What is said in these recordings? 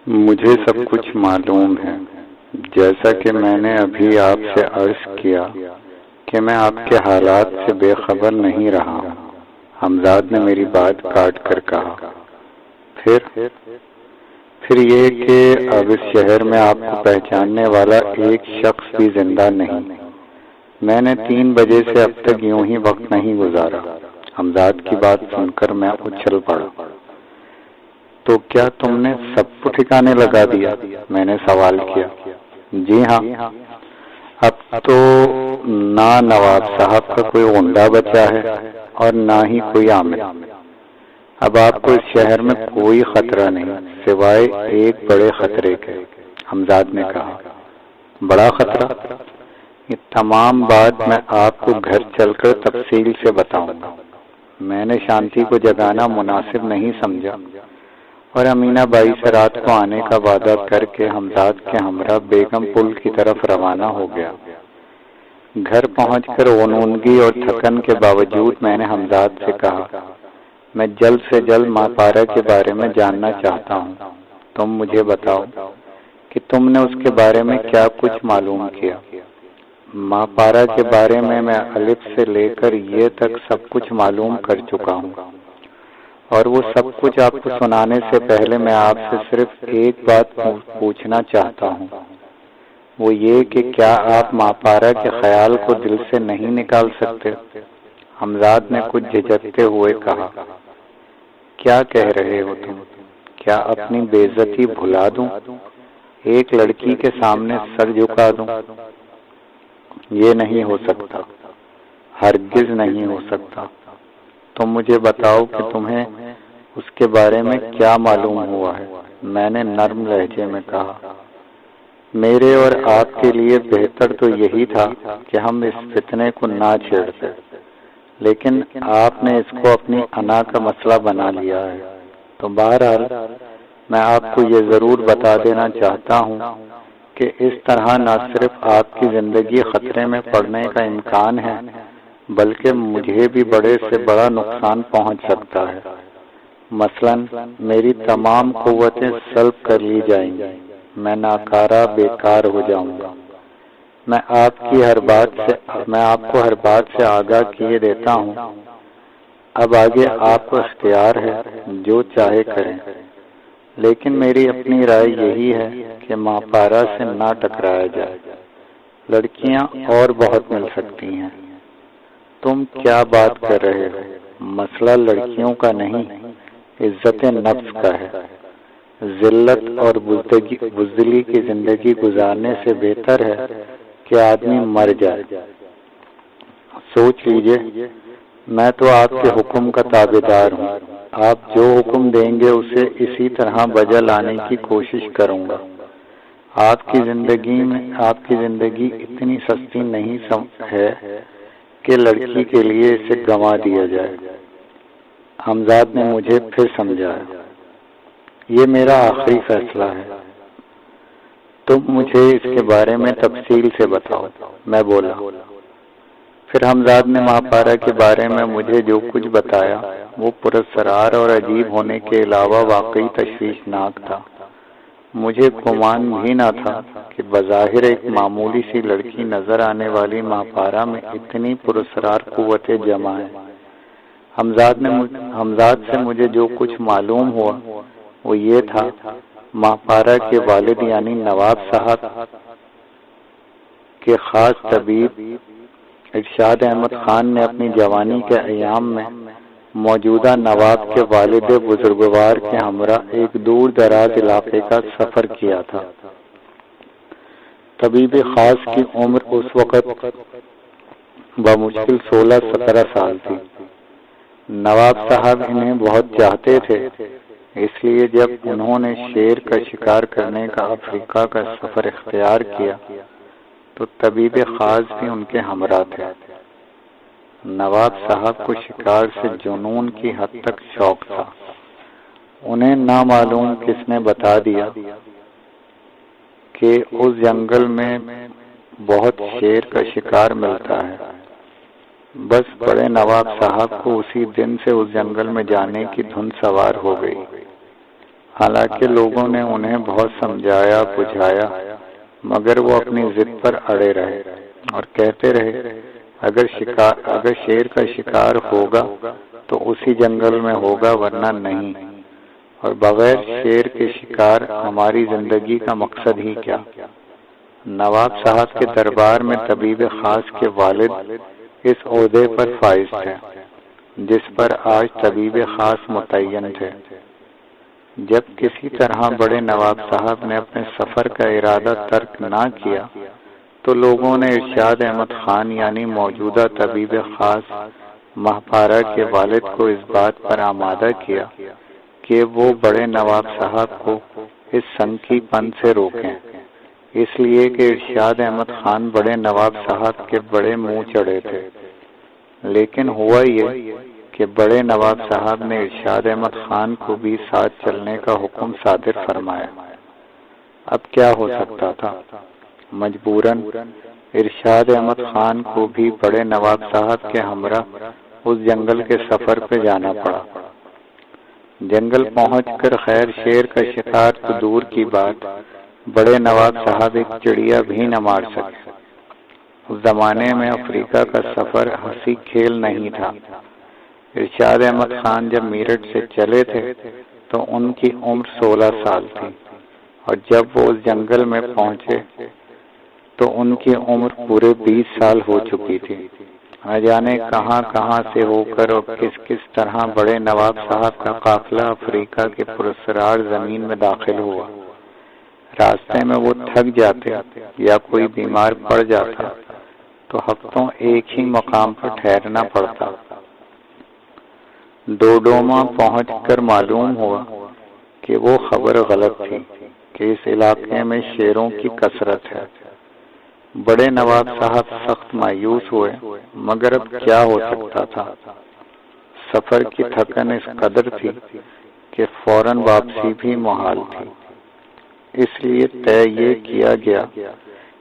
مجھے سب کچھ معلوم ہے، جیسا کہ میں نے ابھی آپ سے عرض کیا کہ میں آپ کے حالات سے بے خبر نہیں رہا ہوں۔ حمزاد نے میری بات کاٹ کر کہا، پھر یہ کہ اب اس شہر میں آپ کو پہچاننے والا ایک شخص بھی زندہ نہیں۔ میں نے 3 بجے سے اب تک یوں ہی وقت نہیں گزارا۔ حمزاد کی بات سن کر میں اچھل پڑا۔ تو کیا تم نے سب کو ٹھکانے لگا دیا؟ میں نے سوال کیا۔ جی ہاں، اب تو نہ نواب صاحب کا کوئی غنڈہ بچا ہے اور نہ ہی کوئی عامل۔ اب آپ کو اس شہر میں کوئی خطرہ نہیں سوائے ایک بڑے خطرے کے۔ حمزاد نے کہا، بڑا خطرہ؟ یہ تمام بات میں آپ کو گھر چل کر تفصیل سے بتاؤں گا۔ میں نے شانتی کو جگانا مناسب نہیں سمجھا اور امینہ بائی سے رات کو آنے کا وعدہ کر کے حمزاد کے ہمراہ بیگم پل کی طرف روانہ ہو گیا۔ گھر پہنچ کر غنودگی اور تھکن کے باوجود میں نے حمزاد سے کہا، میں جلد سے جلد ماں پارا کے بارے میں جاننا چاہتا ہوں۔ تم مجھے بتاؤ کہ تم نے اس کے بارے میں کیا کچھ معلوم کیا۔ ماں پارا کے بارے میں الف سے لے کر یہ تک سب کچھ معلوم کر چکا ہوں، اور وہ سب کچھ آپ کو سنانے سے پہلے میں آپ سے صرف ایک بات پوچھنا چاہتا ہوں، وہ یہ کہ کیا آپ ماں پارا کے خیال کو دل سے نہیں نکال سکتے؟ حمزاد نے کچھ جھجکتے ہوئے کہا، کیا کہہ رہے ہو تم؟ کیا اپنی بے عزتی بھلا دوں؟ ایک لڑکی کے سامنے سر جھکا دوں؟ یہ نہیں ہو سکتا، ہرگز نہیں ہو سکتا۔ تم مجھے بتاؤ کہ تمہیں اس کے بارے میں کیا معلوم ہوا ہے؟ میں نے نرم لہجے میں کہا، میرے اور آپ کے لیے بہتر تو یہی تھا کہ ہم اس فتنے کو نہ چھیڑتے، لیکن آپ نے اس کو اپنی انا کا مسئلہ بنا لیا ہے۔ تو بہرحال میں آپ کو یہ ضرور بتا دینا چاہتا ہوں کہ اس طرح نہ صرف آپ کی زندگی خطرے میں پڑنے کا امکان ہے، بلکہ مجھے بھی بڑے سے بڑا نقصان پہنچ سکتا ہے۔ مثلا میری تمام قوتیں سلب کر لی جائیں گی، میں ناکارہ بیکار ہو جاؤں گا۔ میں آپ کو ہر بات سے آگاہ کیے دیتا ہوں۔ اب آگے آپ کو اختیار ہے، جو چاہے کریں، لیکن میری اپنی رائے یہی ہے کہ ماں پارا سے نہ ٹکرایا جائے۔ لڑکیاں اور بہت مل سکتی ہیں۔ تم کیا بات کر رہے ہو؟ مسئلہ لڑکیوں کا نہیں، عزت نفس کا ہے۔ ذلت اور بزدلی کی زندگی گزارنے سے بہتر ہے کہ آدمی مر جائے۔ سوچ لیجئے، میں تو آپ کے حکم کا تابعدار ہوں۔ آپ جو حکم دیں گے اسے اسی طرح بجا لانے کی کوشش کروں گا۔ آپ کی زندگی اتنی سستی نہیں ہے کہ لڑکی کے لیے اسے گنوا دیا جائے۔ حمزاد نے مجھے پھر سمجھایا، یہ میرا آخری فیصلہ ہے، تم مجھے اس کے بارے میں تفصیل سے بتاؤ۔ میں بولا۔ پھر حمزاد نے ماں پارا کے بارے میں مجھے جو کچھ بتایا وہ پراسرار اور عجیب ہونے کے علاوہ واقعی تشویشناک تھا۔ مجھے گمان بھی نہ تھا کہ بظاہر ایک معمولی سی لڑکی نظر آنے والی ماں پارا میں اتنی پراسرار قوتیں جمع ہیں۔ حمزاد سے مجھے جو کچھ معلوم ہوا وہ یہ تھا، ماں پارا کے والد یعنی نواب صاحب کے خاص طبیب ارشاد احمد خان نے اپنی جوانی کے ایام میں موجودہ نواب کے والد بزرگوار کے ہمراہ ایک دور دراز علاقے کا سفر کیا تھا۔ طبیب خاص کی عمر اس وقت بمشکل 16-17 سال تھی۔ نواب صاحب انہیں بہت چاہتے تھے، اس لیے جب انہوں نے شیر کا شکار کرنے کا افریقہ کا سفر اختیار کیا تو طبیب خاص بھی ان کے ہمراہ تھے۔ نواب صاحب کو شکار سے جنون کی حد تک شوق تھا۔ انہیں نامعلوم کس نے بتا دیا کہ اس جنگل میں بہت شیر کا شکار ملتا ہے۔ بس بڑے نواب صاحب کو اسی دن سے اس جنگل میں جانے کی دھن سوار ہو گئی۔ حالانکہ لوگوں نے انہیں بہت سمجھایا بجھایا، مگر وہ اپنی ضد پر اڑے رہے اور کہتے رہے اگر شیر کا شکار ہوگا تو اسی جنگل میں ہوگا، ورنہ نہیں، اور بغیر شیر کے شکار ہماری زندگی کا مقصد ہی کیا؟ نواب صاحب کے دربار میں طبیب خاص کے والد اس عہدے پر فائز تھے جس پر آج طبیب خاص متعین تھے۔ جب کسی طرح بڑے نواب صاحب نے اپنے سفر کا ارادہ ترک نہ کیا تو لوگوں نے ارشاد احمد خان یعنی موجودہ طبیب خاص مہپارہ کے والد کو اس بات پر آمادہ کیا کہ وہ بڑے نواب صاحب کو اس سنکی پن سے روکیں، اس لیے کہ ارشاد احمد خان بڑے نواب صاحب کے بڑے منہ چڑھے تھے۔ لیکن ہوا یہ کہ بڑے نواب صاحب نے ارشاد احمد خان کو بھی ساتھ چلنے کا حکم صادر فرمایا۔ اب کیا ہو سکتا تھا؟ مجبوراً ارشاد احمد خان کو بھی بڑے نواب صاحب کے ہمراہ اس جنگل کے سفر پہ جانا پڑا۔ جنگل پہنچ کر خیر شیر کا شکار تو دور کی بات، بڑے نواب صاحب ایک چڑیا بھی نہ مار سکے۔ اس زمانے میں افریقہ کا سفر ہنسی کھیل نہیں تھا۔ ارشاد احمد خان جب میرٹھ سے چلے تھے تو ان کی عمر 16 سال تھی، اور جب وہ اس جنگل میں پہنچے تو ان کی عمر پورے 20 سال ہو چکی تھی۔ نہ جانے کہاں کہاں سے ہو کر اور کس کس طرح بڑے نواب صاحب کا قافلہ افریقہ کے پراسرار زمین میں داخل ہوا۔ راستے میں وہ تھک جاتے یا کوئی بیمار پڑ جاتا تو ہفتوں ایک ہی مقام پر ٹھہرنا پڑتا۔ ڈوڈوما پہنچ کر معلوم ہوا کہ وہ خبر غلط تھی کہ اس علاقے میں شیروں کی کثرت ہے۔ بڑے نواب صاحب سخت مایوس ہوئے، مگر اب کیا ہو سکتا تھا؟ سفر کی تھکن اس قدر تھی کہ فوراً واپسی بھی محال تھی۔ اس لیے طے یہ کیا گیا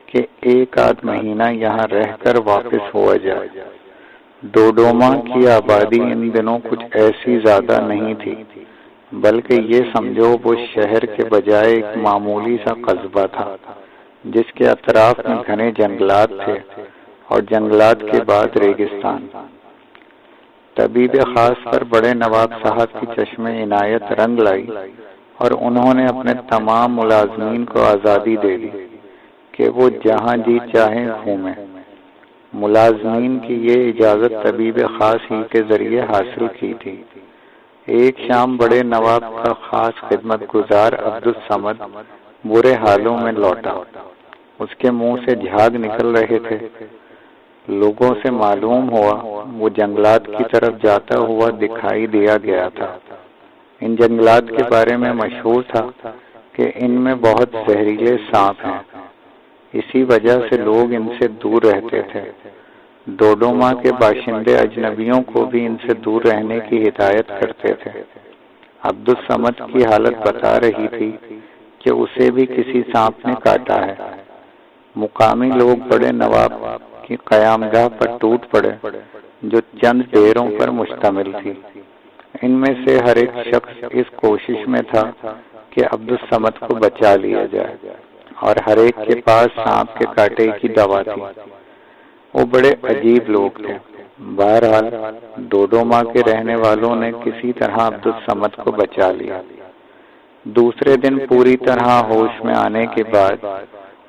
کہ ایک آدھ مہینہ یہاں رہ کر واپس ہوا جائے۔ ڈوڈوما کی آبادی ان دنوں کچھ ایسی زیادہ نہیں تھی، بلکہ یہ سمجھو وہ شہر کے بجائے ایک معمولی سا قصبہ تھا جس کے اطراف میں گھنے جنگلات تھے اور جنگلات کے بعد ریگستان۔ طبیب خاص پر بڑے نواب صاحب کی چشم عنایت رنگ لائی اور انہوں نے اپنے تمام ملازمین کو آزادی دے دی کہ وہ جہاں جی چاہیں گھومیں۔ ملازمین کی یہ اجازت طبیب خاص ہی کے ذریعے حاصل کی تھی۔ ایک شام بڑے نواب کا خاص خدمت گزار عبدالصمد برے حالوں میں لوٹا۔ اس کے منہ سے جھاگ نکل رہے تھے۔ لوگوں سے معلوم ہوا وہ جنگلات کی طرف جاتا ہوا دکھائی دیا گیا تھا۔ ان جنگلات کے بارے میں مشہور تھا کہ ان میں بہت زہریلے سانپ ہیں، اسی وجہ سے لوگ ان سے دور رہتے تھے۔ ڈوڈوما کے باشندے اجنبیوں کو بھی ان سے دور رہنے کی ہدایت کرتے تھے۔ عبدالصمد کی حالت بتا رہی تھی کہ اسے بھی کسی سانپ نے کاٹا ہے۔ مقامی لوگ بڑے نواب کی قیامگاہ پر ٹوٹ پڑے جو چند ڈیروں پر مشتمل تھی۔ ان میں سے ہر ایک شخص اس کوشش میں تھا کہ عبدالصمد کو بچا لیا جائے، اور ہر ایک کے پاس سانپ کے کاٹے کی دوا تھی۔ وہ بڑے عجیب لوگ تھے۔ بہرحال ڈوڈوما کے رہنے والوں نے کسی طرح عبدالصمد کو بچا لیا۔ دوسرے دن پوری طرح ہوش میں آنے کے بعد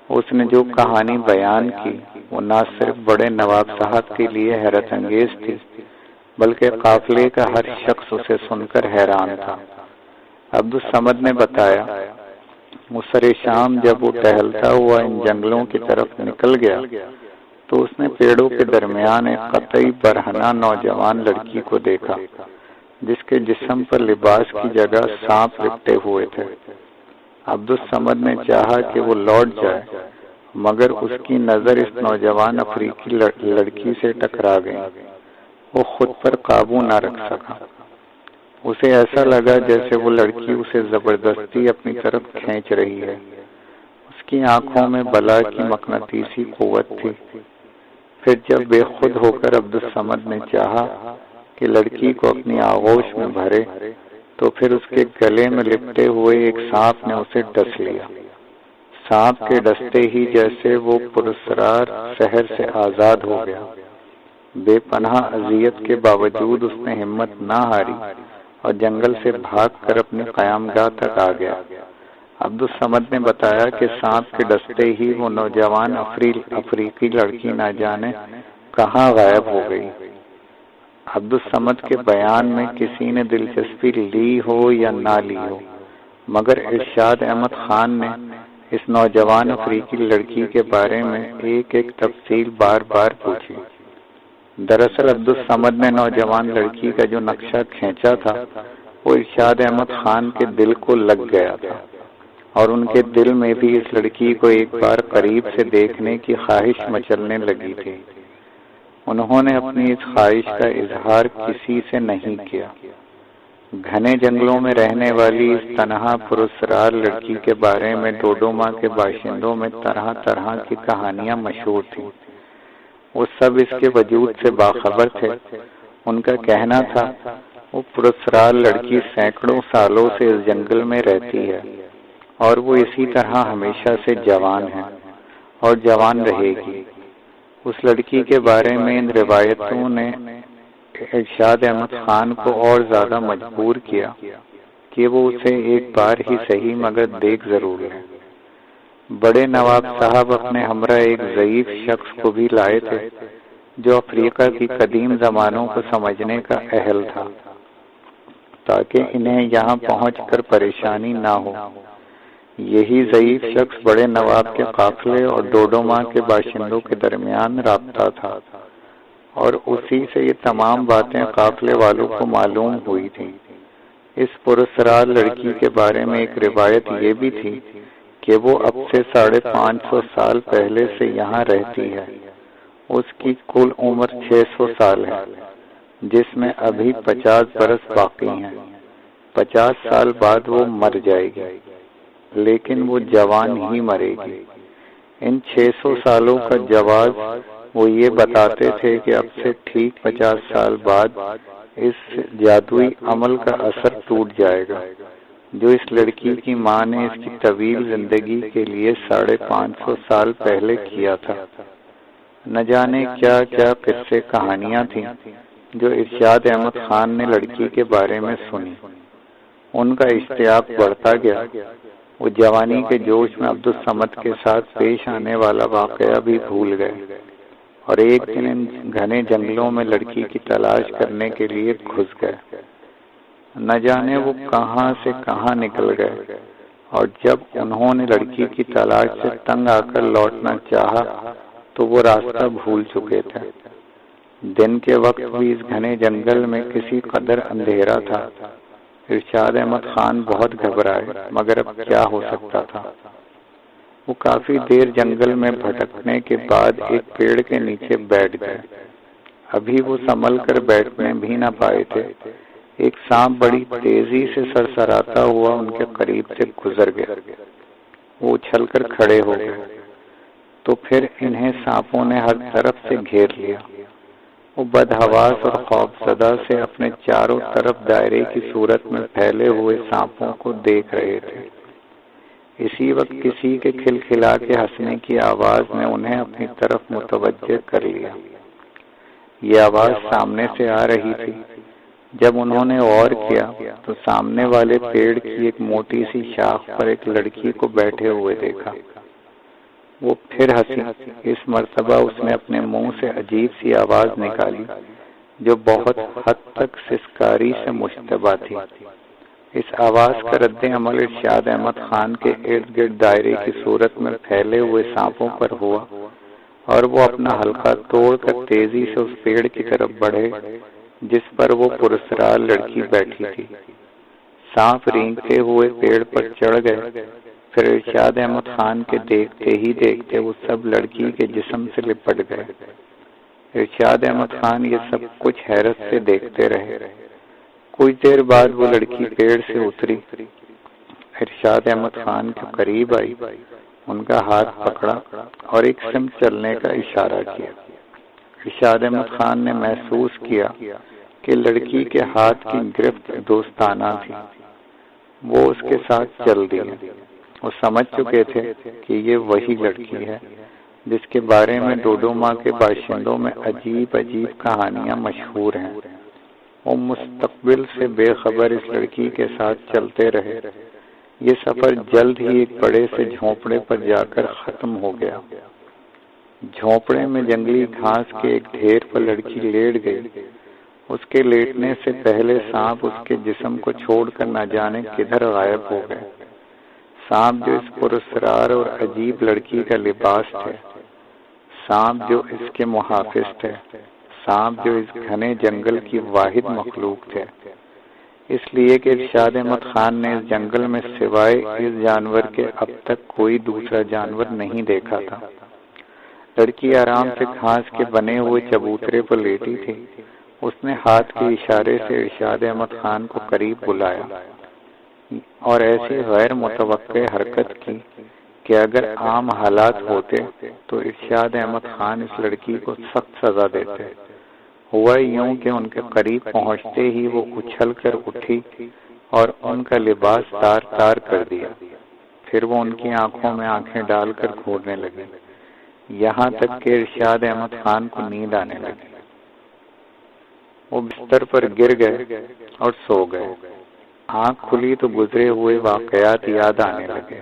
اس نے جو کہانی بیان کی وہ نہ صرف بڑے نواب صاحب کے لیے حیرت انگیز تھی، بلکہ قافلے کا ہر شخص اسے سن کر حیران تھا۔ عبدالصمد نے بتایا، مسر شام جب وہ ٹہلتا ہوا ان جنگلوں کی طرف نکل گیا تو اس نے پیڑوں کے درمیان ایک قطعی برہنہ نوجوان لڑکی کو دیکھا جس کے جسم پر لباس کی جگہ سانپ لپٹے ہوئے تھے۔ عبدالصمد نے چاہا کہ وہ لوٹ جائے، مگر اس کی نظر اس نوجوان افریقی لڑکی سے ٹکرا گئی۔ وہ خود پر قابو نہ رکھ سکا۔ اسے ایسا لگا جیسے وہ لڑکی اسے زبردستی اپنی طرف کھینچ رہی ہے۔ اس کی آنکھوں میں بلا کی مقناطیسی قوت تھی۔ پھر جب بے خود ہو کر عبدالصمد نے چاہا کہ لڑکی کو اپنی آغوش میں بھرے تو پھر اس کے گلے میں لپٹے ہوئے ایک سانپ نے اسے ڈس لیا۔ سانپ کے ڈستے ہی جیسے وہ پراسرار شہر سے آزاد ہو گیا۔ بے پناہ اذیت کے باوجود اس نے ہمت نہ ہاری اور جنگل سے بھاگ کر اپنی قیام گاہ تک آ گیا۔ عبدالصمد نے بتایا کہ سانپ کے ڈستے ہی وہ نوجوان افریقی لڑکی نہ جانے کہاں غائب ہو گئی۔ عبدالصمد کے بیان میں کسی نے دلچسپی لی ہو یا نہ لی ہو، مگر ارشاد احمد خان نے اس نوجوان افریقی لڑکی کے بارے میں ایک ایک تفصیل بار بار پوچھی۔ دراصل عبدالصمد نے نوجوان لڑکی کا جو نقشہ کھینچا تھا وہ ارشاد احمد خان کے دل کو لگ گیا تھا، اور ان کے دل میں بھی اس لڑکی کو ایک بار قریب سے دیکھنے کی خواہش مچلنے لگی تھی۔ انہوں نے اپنی اس خواہش کا اظہار کسی سے نہیں کیا۔ گھنے جنگلوں میں رہنے والی اس تنہا پراسرار لڑکی کے بارے میں ڈوڈوما کے باشندوں میں طرح طرح کی کہانیاں مشہور تھیں۔ وہ سب اس کے وجود سے باخبر تھے۔ ان کا کہنا تھا وہ پراسرار لڑکی سینکڑوں سالوں سے اس جنگل میں رہتی ہے اور وہ اسی طرح ہمیشہ سے جوان ہے اور جوان رہے گی۔ اس لڑکی کے بارے میں ان روایتوں نے ارشاد احمد خان کو اور زیادہ مجبور کیا کہ وہ اسے ایک بار ہی صحیح مگر دیکھ ضرور لیں۔ بڑے نواب صاحب اپنے ہمراہ ایک ضعیف شخص کو بھی لائے تھے جو افریقہ کی قدیم زمانوں کو سمجھنے کا اہل تھا، تاکہ انہیں یہاں پہنچ کر پریشانی نہ ہو۔ یہی ضعیف شخص بڑے نواب کے قافلے اور ڈوڈوما کے باشندوں کے درمیان رابطہ تھا، اور اسی سے یہ تمام باتیں قافلے والوں کو معلوم ہوئی تھیں۔ اس پراسرار لڑکی کے بارے میں ایک روایت یہ بھی تھی کہ وہ اب سے 550 سال پہلے سے یہاں رہتی ہے۔ اس کی کل عمر 600 سال ہے، جس میں ابھی 50 برس باقی ہیں۔ 50 سال بعد وہ مر جائے گی، لیکن وہ جوان ہی مرے گی۔ ان 600 سالوں کا جواز وہ یہ بتاتے تھے کہ اب سے ٹھیک 50 سال بعد اس جادوئی عمل کا اثر ٹوٹ جائے گا جو اس لڑکی کی ماں نے اس کی طویل زندگی کے لیے 550 سال پہلے کیا تھا۔ نہ جانے کیا کیا قصے کہانیاں تھیں جو ارشاد احمد خان نے لڑکی کے بارے میں سنی۔ ان کا اشتیاق بڑھتا گیا۔ وہ جوانی کے جوش میں عبدالصمد کے ساتھ پیش آنے والا واقعہ بھی بھول گئے، اور ایک دن ان گھنے جنگلوں میں لڑکی کی تلاش کرنے کے لیے گھس گئے۔ نہ جانے وہ کہاں سے کہاں نکل گئے، اور جب انہوں نے لڑکی کی تلاش سے تنگ آ کر لوٹنا چاہا تو وہ راستہ بھول چکے تھے۔ دن کے وقت بھی اس گھنے جنگل میں کسی قدر اندھیرا تھا۔ ارشاد احمد خان بہت گھبرائے، مگر اب کیا ہو سکتا تھا۔ وہ کافی دیر جنگل میں بھٹکنے کے بعد ایک پیڑ کے نیچے بیٹھ گئے۔ ابھی وہ سنبھل کر بیٹھنے بھی نہ پائے تھے، ایک سانپ بڑی تیزی سے سرسراتا ہوا ان کے قریب سے گزر گیا۔ وہ اچھل کر کھڑے ہو گئے تو پھر انہیں سانپوں نے ہر طرف سے گھیر لیا۔ وہ بدحواس اور خوفزدہ سے اپنے چاروں طرف دائرے کی صورت میں پھیلے ہوئے سانپوں کو دیکھ رہے تھے۔ اسی وقت کسی کے کھلکھلا کے ہنسنے کی آواز نے انہیں اپنی طرف متوجہ کر لیا۔ یہ آواز سامنے سے آ رہی تھی۔ جب انہوں نے غور کیا تو سامنے والے پیڑ کی ایک موٹی سی شاخ پر ایک لڑکی کو بیٹھے ہوئے دیکھا۔ وہ پھر ہنسی۔ اس مرتبہ اس نے اپنے منہ سے عجیب سی آواز نکالی جو بہت حد تک سسکاری سے مشتبہ تھی۔ اس آواز کا رد عمل ارشاد احمد خان کے ارد گرد دائرے کی صورت میں پھیلے ہوئے سانپوں پر ہوا، اور وہ اپنا حلقہ توڑ کر تیزی سے اس پیڑ کی طرف بڑھے جس پر وہ پراسرار لڑکی بیٹھی تھی۔ سانپ رینگتے ہوئے پیڑ پر چڑھ گئے۔ پھر ارشاد احمد خان کے دیکھتے ہی دیکھتے وہ سب لڑکی کے جسم سے لپٹ گئے۔ ارشاد احمد خان یہ سب کچھ حیرت سے دیکھتے رہے۔ کچھ دیر بعد وہ لڑکی پیڑ سے اتری، ارشاد احمد خان کے قریب آئی، ان کا ہاتھ پکڑا اور ایک سمت چلنے کا اشارہ کیا۔ ارشاد احمد خان نے محسوس کیا کہ لڑکی کے ہاتھ کی گرفت دوستانہ تھی۔ وہ اس کے ساتھ چل دیے۔ وہ سمجھ چکے تھے کہ یہ وہی لڑکی ہے جس کے بارے میں ڈوڈوما کے باشندوں میں عجیب عجیب کہانیاں مشہور ہیں۔ وہ مستقبل سے بے خبر اس لڑکی کے ساتھ چلتے رہے۔ یہ سفر جلد ہی ایک بڑے سے جھونپڑے پر جا کر ختم ہو گیا۔ جھونپڑے میں جنگلی گھاس کے ایک ڈھیر پر لڑکی لیٹ گئی۔ اس کے لیٹنے سے پہلے سانپ اس کے جسم کو چھوڑ کر نہ جانے کدھر غائب ہو گئے۔ سانپ جو اس پراسرار اور عجیب لڑکی کا لباس تھے، سانپ جو اس کے محافظ تھے، سانپ جو اس گھنے جنگل کی واحد مخلوق تھے، اس لیے کہ ارشاد احمد خان نے اس جنگل میں سوائے اس جانور کے اب تک کوئی دوسرا جانور نہیں دیکھا تھا۔ لڑکی آرام سے گھاس کے بنے ہوئے چبوترے پر لیٹی تھی۔ اس نے ہاتھ کے اشارے سے ارشاد احمد خان کو قریب بلایا اور ایسی غیر متوقع حرکت کی کہ اگر عام حالات ہوتے تو ارشاد احمد خان اس لڑکی کو سخت سزا دیتے۔ ہوا یوں کہ ان کے قریب پہنچتے ہی وہ اچھل کر اٹھی اور ان کا لباس تار تار کر دیا۔ پھر وہ ان کی آنکھوں میں آنکھیں ڈال کر گھورنے لگی، یہاں تک کہ ارشاد احمد خان کو نیند آنے لگی۔ وہ بستر پر گر گئے اور سو گئے۔ آنکھ کھلی تو گزرے ہوئے واقعات یاد آنے لگے۔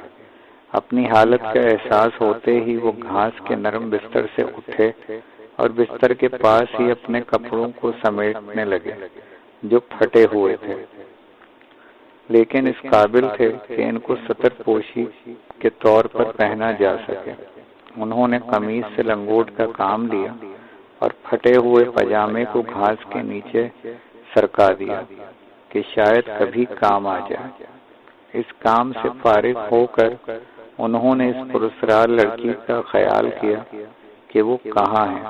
اپنی حالت کا احساس ہوتے ہی وہ گھاس کے نرم بستر سے اٹھے اور بستر کے پاس ہی اپنے کپڑوں کو سمیٹنے لگے جو پھٹے ہوئے تھے، لیکن اس قابل تھے کہ ان کو ستر پوشی کے طور پر پہنا جا سکے۔ انہوں نے قمیص سے لنگوٹ کا کام لیا اور پھٹے ہوئے پاجامے کو گھاس کے نیچے سرکا دیا کہ شاید کبھی کام آ جائے۔ اس کام سے فارغ ہو کر انہوں نے اس پراسرار لڑکی کا خیال کیا کہ وہ کہاں ہے۔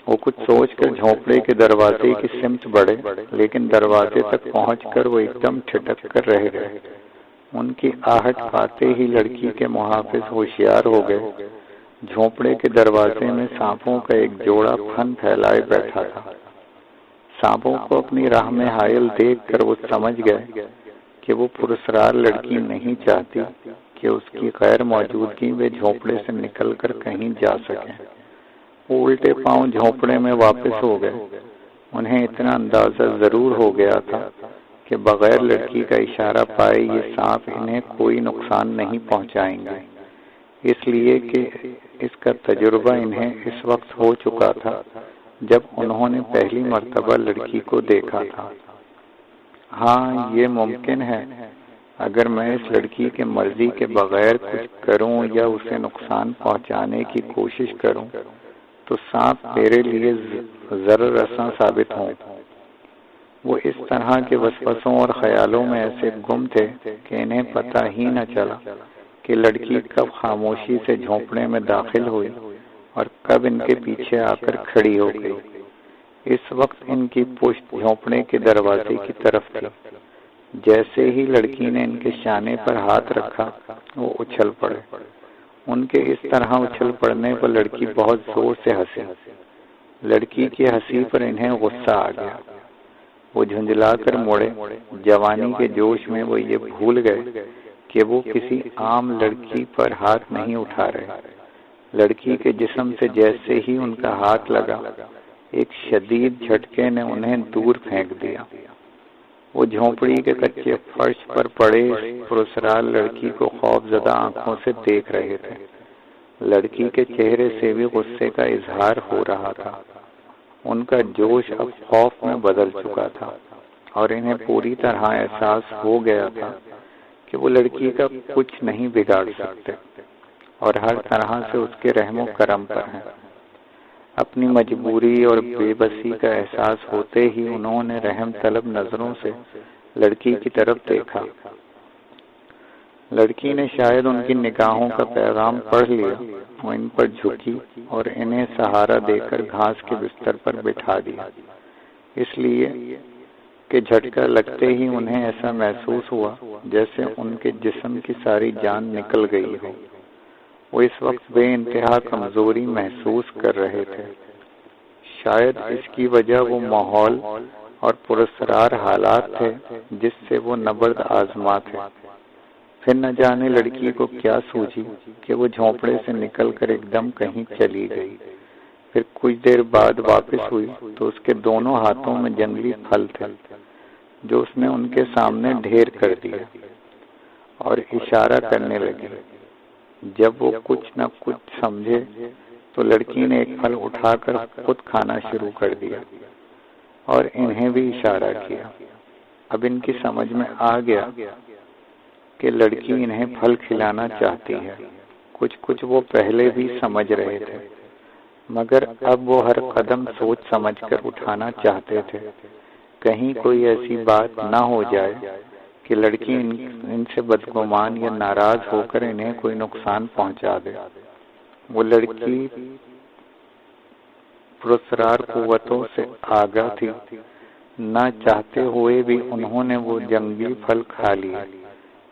وہ کچھ سوچ کر جھونپڑے کے دروازے کی سمت بڑھے، لیکن دروازے تک پہنچ کر وہ ایک دم ٹھٹک کر رہ گئے۔ ان کی آہٹ پاتے ہی لڑکی کے محافظ ہوشیار ہو گئے۔ جھونپڑے کے دروازے میں سانپوں کا ایک جوڑا پھن پھیلائے بیٹھا تھا۔ سانپوں کو اپنی راہ میں حائل دیکھ کر وہ سمجھ گئے کہ وہ پراسرار لڑکی نہیں چاہتی کہ اس کی غیر موجودگی میں جھونپڑے سے نکل کر کہیں جا سکیں۔ وہ الٹے پاؤں جھونپڑے میں واپس ہو گئے۔ انہیں اتنا اندازہ ضرور ہو گیا تھا کہ بغیر لڑکی کا اشارہ پائے یہ سانپ انہیں کوئی نقصان نہیں پہنچائیں گے، اس لیے کہ اس کا تجربہ انہیں اس وقت ہو چکا تھا جب انہوں نے پہلی مرتبہ لڑکی کو دیکھا تھا۔ ہاں، یہ ممکن ہے اگر میں اس لڑکی کے مرضی کے بغیر کچھ کروں یا اسے نقصان پہنچانے کی کوشش کروں تو سانپ میرے لیے ضرر رساں ثابت ہوں۔ وہ اس طرح کے وسوسوں اور خیالوں میں ایسے گم تھے کہ انہیں پتہ ہی نہ چلا کہ لڑکی کب خاموشی سے جھونپڑے میں داخل ہوئی اور کب ان کے پیچھے آ کر کھڑی ہو گئی۔ اس وقت ان کی پشت جھونپڑے کے دروازے کی طرف تھی۔ جیسے ہی لڑکی نے ان کے شانے پر ہاتھ رکھا وہ اچھل پڑے۔ ان کے اس طرح اچھل پڑنے پر لڑکی بہت زور سے ہنسی۔ لڑکی کی ہنسی پر انہیں غصہ آ گیا۔ وہ جھنجلا کر مڑے۔ جوانی کے جوش میں وہ یہ بھول گئے کہ وہ کسی عام لڑکی پر ہاتھ نہیں اٹھا رہے۔ لڑکی کے جسم سے جیسے ہی ان کا ہاتھ لگا، ایک شدید جھٹکے نے انہیں دور پھینک دیا۔ وہ جھونپڑی کے کچے فرش پر پڑے پراسرار لڑکی کو خوف زدہ آنکھوں سے دیکھ رہے تھے۔ لڑکی کے چہرے سے بھی غصے کا اظہار ہو رہا تھا۔ ان کا جوش اب خوف میں بدل چکا تھا اور انہیں پوری طرح احساس ہو گیا تھا کہ وہ لڑکی کا کچھ نہیں بگاڑ سکتے اور ہر طرح سے اس کے رحم و کرم پر ہیں۔ اپنی مجبوری اور بے بسی کا احساس ہوتے ہی انہوں نے رحم طلب نظروں سے لڑکی کی طرف دیکھا۔ لڑکی نے شاید ان کی نگاہوں کا پیغام پڑھ لیا۔ وہ ان پر جھکی اور انہیں سہارا دے کر گھاس کے بستر پر بٹھا دیا، اس لیے کہ جھٹکا لگتے ہی انہیں ایسا محسوس ہوا جیسے ان کے جسم کی ساری جان نکل گئی ہو۔ وہ اس وقت بے انتہا کمزوری محسوس کر رہے تھے۔ شاید اس کی وجہ وہ ماحول اور پراسرار حالات تھے جس سے وہ نبرد آزما تھے۔ پھر نہ جانے لڑکی کو کیا سوجھی کہ وہ جھونپڑے سے نکل کر ایک دم کہیں چلی گئی۔ پھر کچھ دیر بعد واپس ہوئی تو اس کے دونوں ہاتھوں میں جنگلی پھل تھے جو اس نے ان کے سامنے ڈھیر کر دیا اور اشارہ کرنے لگی۔ جب وہ کچھ نہ کچھ سمجھے تو لڑکی نے ایک پھل اٹھا کر خود کھانا شروع کر دیا اور انہیں بھی اشارہ کیا۔ اب ان کی سمجھ میں آ گیا کہ لڑکی انہیں پھل کھلانا چاہتی ہے۔ کچھ وہ پہلے بھی سمجھ رہے تھے، مگر اب وہ ہر قدم سوچ سمجھ کر اٹھانا چاہتے تھے، کہیں کوئی ایسی بات نہ ہو جائے کہ لڑکی ان سے بدگمان یا ناراض ہو کر انہیں کوئی نقصان پہنچا دے۔ وہ لڑکی پراسرار قوتوں سے آگاہ تھی، نہ چاہتے ہوئے بھی انہوں نے وہ جنگلی پھل کھا لیے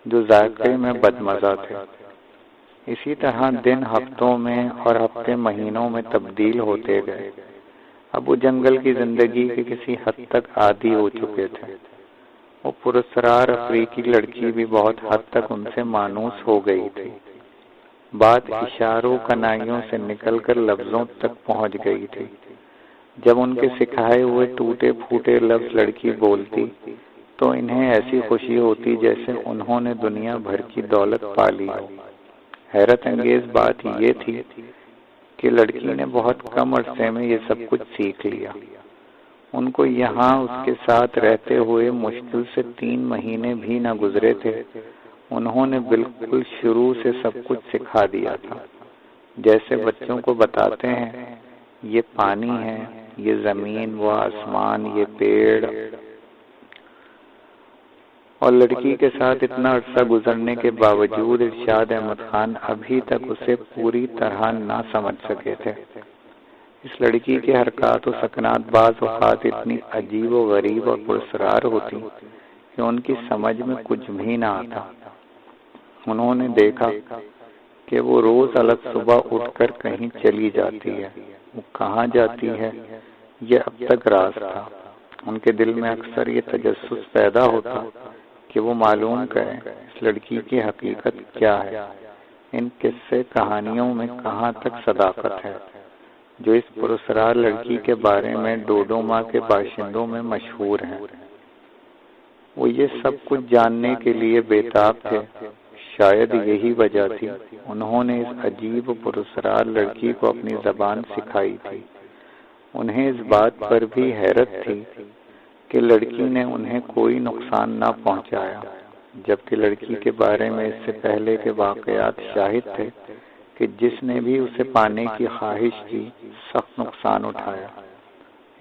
جو ذائقے میں بدمزہ تھے۔ اسی طرح دن ہفتوں میں اور ہفتے مہینوں میں تبدیل ہوتے گئے۔ اب وہ جنگل کی زندگی کے کسی حد تک عادی ہو چکے تھے۔ وہ پراسرار افریقی لڑکی بھی بہت حد تک ان سے مانوس ہو گئی تھی۔ بات اشاروں کنائیوں سے نکل کر لفظوں تک پہنچ گئی تھی۔ جب ان کے سکھائے ہوئے ٹوٹے پھوٹے لفظ لڑکی بولتی تو انہیں ایسی خوشی ہوتی جیسے انہوں نے دنیا بھر کی دولت پا لی ہو۔ حیرت انگیز بات یہ تھی کہ لڑکی نے بہت کم عرصے میں یہ سب کچھ سیکھ لیا۔ ان کو یہاں اس کے ساتھ رہتے ہوئے مشکل سے 3 مہینے بھی نہ گزرے تھے، انہوں نے بالکل شروع سے سب کچھ سکھا دیا تھا۔ جیسے بچوں کو بتاتے ہیں یہ پانی ہے، یہ زمین، وہ آسمان، یہ پیڑ۔ اور لڑکی کے ساتھ اتنا عرصہ گزرنے کے باوجود ارشاد احمد خان ابھی تک اسے پوری طرح نہ سمجھ سکے تھے۔ اس لڑکی کے حرکات و سکنات بعض اوقات اتنی عجیب و غریب اور پراسرار ہوتی کہ ان کی سمجھ میں کچھ بھی نہ آتا۔ انہوں نے دیکھا کہ وہ روز الگ صبح اٹھ کر کہیں چلی جاتی ہے۔ وہ کہاں جاتی ہے یہ اب تک راز تھا۔ ان کے دل میں اکثر یہ تجسس پیدا ہوتا کہ وہ معلوم کریں اس لڑکی کی حقیقت کیا ہے، ان قصے کہانیوں میں کہاں تک صداقت ہے جو اس پراسرار لڑکی کے بارے میں ڈوڈوما کے باشندوں میں مشہور ہیں۔ وہ یہ سب کچھ جاننے کے لیے بےتاب تھے۔ شاید یہی وجہ تھی انہوں نے اس عجیب پراسرار لڑکی کو اپنی زبان سکھائی تھی۔ انہیں اس بات پر بھی حیرت تھی کہ لڑکی نے انہیں کوئی نقصان نہ پہنچایا، جبکہ لڑکی کے بارے میں اس سے پہلے کے واقعات شاہد تھے کہ جس نے بھی اسے پانے کی خواہش کی سخت نقصان اٹھایا۔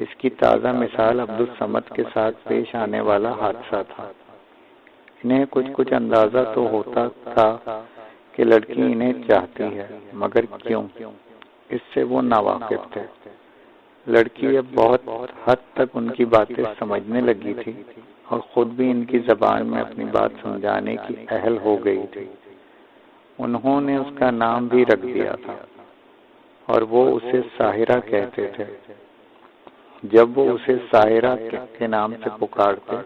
اس کی تازہ مثال عبدالصمد کے ساتھ پیش آنے والا حادثہ تھا۔ انہیں کچھ اندازہ تو ہوتا تھا کہ لڑکی انہیں چاہتی ہے، مگر کیوں، اس سے وہ ناواقف تھے۔ لڑکی اب بہت حد تک ان کی باتیں سمجھنے لگی تھی اور خود بھی ان کی زبان میں اپنی بات سمجھانے کی اہل ہو گئی تھی۔ انہوں نے اس کا نام بھی رکھ دیا تھا اور وہ اسے ساحرہ کہتے تھے۔ جب وہ اسے ساحرہ کے نام سے پکارتے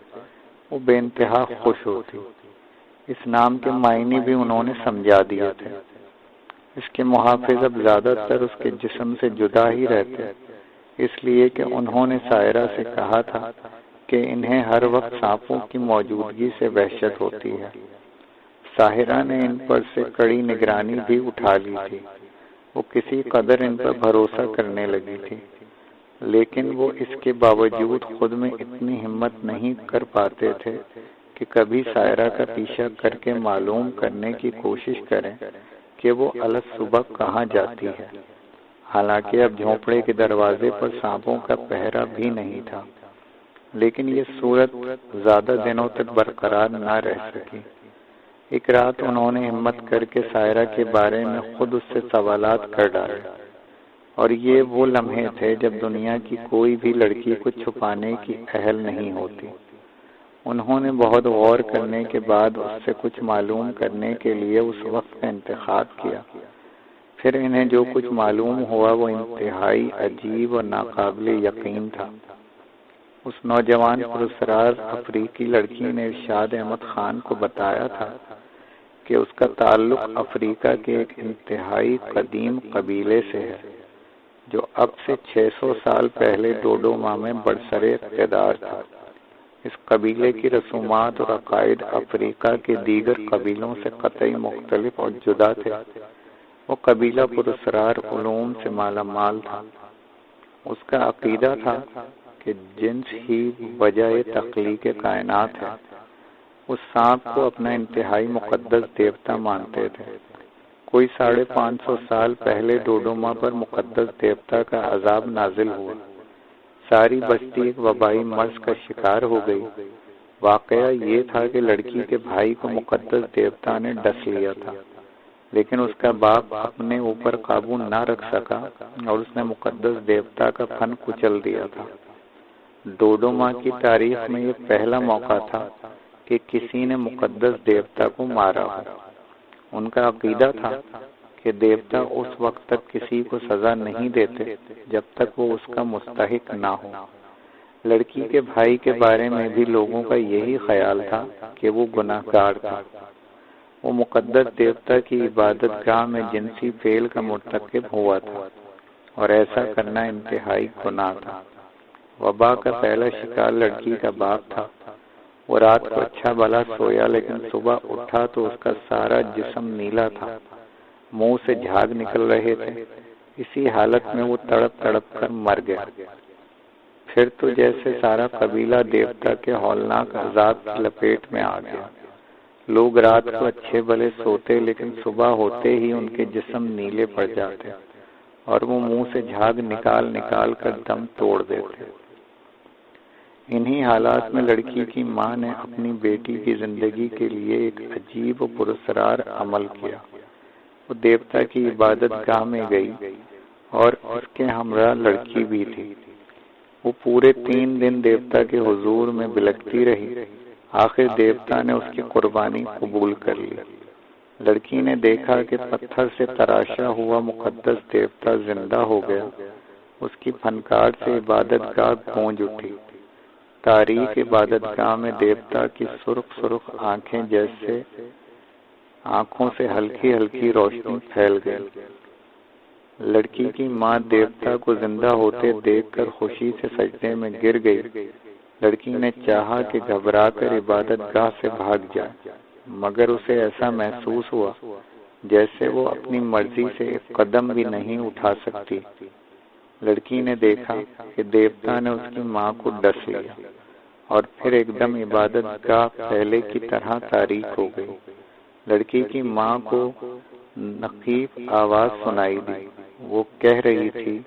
وہ بے انتہا خوش ہوتی۔ اس نام کے معنی بھی انہوں نے سمجھا دیے تھے۔ اس کے محافظ اب زیادہ تر اس کے جسم سے جدا ہی رہتے، اس لیے کہ انہوں نے ساحرہ سے کہا تھا کہ انہیں ہر وقت سانپوں کی موجودگی سے وحشت ہوتی ہے۔ ساحرہ نے ان پر سے کڑی نگرانی بھی اٹھا لی تھی۔ وہ کسی قدر ان پر بھروسہ کرنے لگی تھی، لیکن وہ اس کے باوجود خود میں اتنی ہمت نہیں کر پاتے تھے کہ کبھی ساحرہ کا پیچھا کر کے معلوم کرنے کی کوشش کریں کہ وہ الگ صبح کہاں جاتی ہے۔ حالانکہ اب جھونپڑے کے دروازے پر سانپوں کا پہرا بھی نہیں تھا، لیکن یہ صورت زیادہ دنوں تک برقرار نہ رہ سکی۔ ایک رات انہوں نے ہمت کر کے ساحرہ کے بارے میں خود اس سے سوالات کر ڈالے، اور یہ وہ لمحے تھے جب دنیا کی کوئی بھی لڑکی کو چھپانے کی اہل نہیں ہوتی۔ انہوں نے بہت غور کرنے کے بعد اس سے کچھ معلوم کرنے کے لیے اس وقت کا انتخاب کیا پھر انہیں جو کچھ معلوم ہوا وہ انتہائی عجیب اور ناقابل یقین تھا۔ اس نوجوان پراسرار افریقی لڑکی نے ارشاد احمد خان کو بتایا تھا کہ اس کا تعلق افریقہ کے ایک انتہائی قدیم قبیلے سے ہے جو اب سے 600 سال پہلے ڈوڈوما میں برسر اقتدار تھا۔ اس قبیلے کی رسومات اور عقائد افریقہ کے دیگر قبیلوں سے قطعی مختلف اور جدا تھے۔ وہ قبیلہ پراسرار علوم سے مالا مال تھا۔ اس کا عقیدہ تھا کہ جنس ہی وجہ تخلیق کائنات ہے۔ اس سانپ کو اپنا انتہائی مقدس دیوتا مانتے تھے۔ کوئی 550 سال پہلے ڈوڈوما پر مقدس دیوتا کا عذاب نازل ہوا۔ ساری بستی ایک وبائی مرض کا شکار ہو گئی۔ واقعہ یہ تھا کہ لڑکی کے بھائی کو مقدس دیوتا نے ڈس لیا تھا، لیکن اس کا باپ اپنے اوپر قابو نہ رکھ سکا اور اس نے مقدس دیوتا کا فن کچل دیا تھا۔ ڈوڈوما کی تاریخ میں یہ پہلا موقع تھا کہ کسی نے مقدس دیوتا کو مارا ہو۔ ان کا عقیدہ تھا کہ دیوتا اس وقت تک کسی کو سزا نہیں دیتے جب تک وہ اس کا مستحق نہ ہو۔ لڑکی کے بھائی کے بارے میں بھی لوگوں کا یہی خیال تھا کہ وہ گناہگار تھا۔ وہ مقدس دیوتا کی عبادت گاہ میں جنسی فعل کا مرتکب ہوا تھا اور ایسا کرنا انتہائی گناہ تھا۔ وبا کا پہلا شکار لڑکی کا باپ تھا۔ وہ رات کو اچھا بھلا سویا، لیکن صبح اٹھا تو اس کا سارا جسم نیلا تھا، منہ سے جھاگ نکل رہے تھے۔ اسی حالت میں وہ تڑپ تڑپ کر مر گیا۔ پھر تو جیسے سارا قبیلہ دیوتا کے ہولناک عذاب کی لپیٹ میں آ گیا۔ لوگ رات کو اچھے بھلے سوتے، لیکن صبح ہوتے ہی ان کے جسم نیلے پڑ جاتے اور وہ منہ سے جھاگ نکال نکال کر دم توڑ دیتے۔ انہی حالات میں لڑکی کی ماں نے اپنی بیٹی کی زندگی کے لیے ایک عجیب و پراسرار عمل کیا۔ وہ دیوتا کی عبادت گاہ میں گئی اور اس کے ہمراہ لڑکی بھی تھی۔ وہ پورے 3 دن دیوتا کے حضور میں بلکتی رہی۔ آخر دیوتا نے اس کی قربانی قبول کر لی۔ لڑکی نے دیکھا کہ پتھر سے تراشا ہوا مقدس دیوتا زندہ ہو گیا۔ اس کی پھنکار سے عبادت گاہ گونج اٹھی۔ تاریخ عبادت گاہ میں دیوتا کی سرخ سرخ آنکھیں جیسے آنکھوں سے ہلکی ہلکی روشنی پھیل گئی۔ لڑکی کی ماں دیوتا کو زندہ ہوتے دیکھ کر خوشی سے سجدے میں گر گئی۔ لڑکی نے چاہا کہ گھبرا کر عبادت گاہ سے بھاگ جائے، مگر اسے ایسا محسوس ہوا جیسے وہ اپنی مرضی سے ایک قدم بھی نہیں اٹھا سکتی۔ لڑکی نے دیکھا کہ دیوتا نے اس کی ماں کو ڈس لیا اور پھر ایک دم عبادت گاہ پہلے کی طرح تاریک ہو گئی۔ لڑکی کی ماں کو نقیب آواز سنائی دی۔ وہ کہہ رہی تھی،